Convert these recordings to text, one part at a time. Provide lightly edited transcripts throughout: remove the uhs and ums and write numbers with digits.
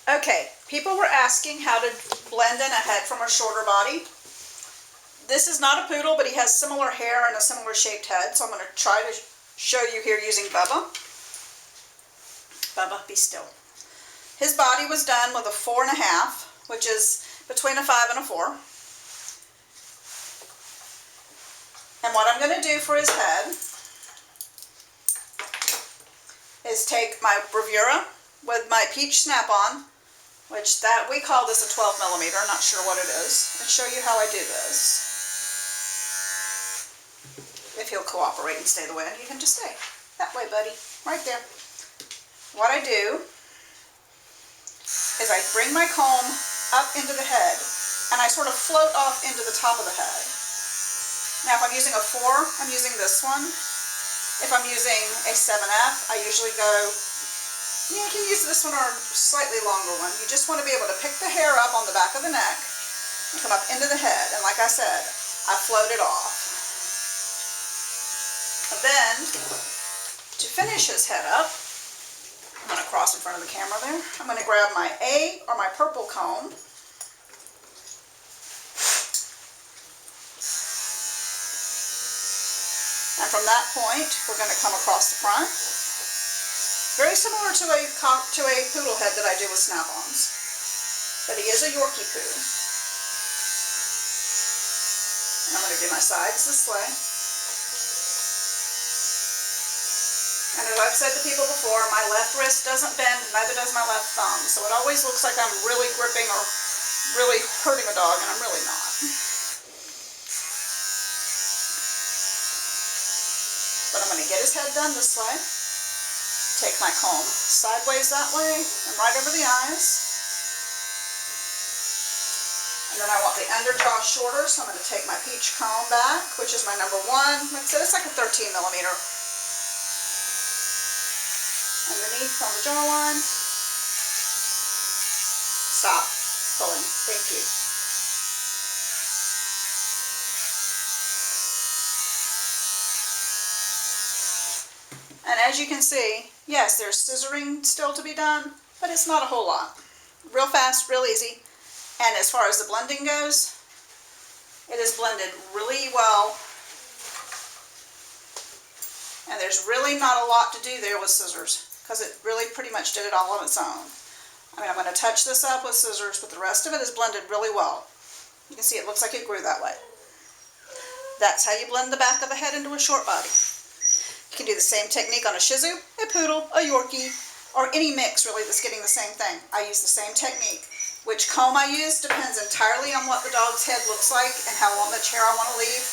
Okay, people were asking how to blend in a head from a shorter body. This is not a poodle, but he has similar hair and a similar shaped head, so I'm going to try to show you here using Bubba. Bubba, be still. His body was done with a 4.5, which is between a 5 and a 4. And what I'm going to do for his head is take my bravura with my peach snap-on, which that we call this a 12 millimeter, I'm not sure what it is, and show you how I do this. If he'll cooperate and stay the way, and you can just stay. That way, buddy. Right there. What I do is I bring my comb up into the head, and I sort of float off into the top of the head. Now, if I'm using a 4, I'm using this one. If I'm using a 7F, I usually go, you can use this one or a slightly longer one. You just want to be able to pick the hair up on the back of the neck and come up into the head. And like I said, I float it off. And then, to finish his head up, I'm going to cross in front of the camera there. I'm going to grab my A or my purple comb. And from that point, we're going to come across the front. Very similar to a poodle head that I do with snap-ons. But he is a Yorkie poo. And I'm going to do my sides this way. And as I've said to people before, my left wrist doesn't bend, neither does my left thumb. So it always looks like I'm really gripping or really hurting a dog, and I'm really not. But I'm going to get his head done this way. Take my comb sideways that way and right over the eyes. And then I want the underjaw shorter, so I'm going to take my peach comb back, which is my number 1. Like I said, it's like a 13 millimeter. Underneath on the jawline. Stop pulling. Thank you. And as you can see, yes, there's scissoring still to be done, but it's not a whole lot. Real fast, real easy. And as far as the blending goes, it is blended really well. And there's really not a lot to do there with scissors, because it really pretty much did it all on its own. I mean, I'm going to touch this up with scissors, but the rest of it is blended really well. You can see it looks like it grew that way. That's how you blend the back of a head into a short body. You can do the same technique on a Shih Tzu, a Poodle, a Yorkie, or any mix really that's getting the same thing. I use the same technique. Which comb I use depends entirely on what the dog's head looks like and how long much hair I want to leave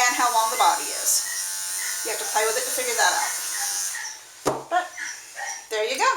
and how long the body is. You have to play with it to figure that out. But there you go.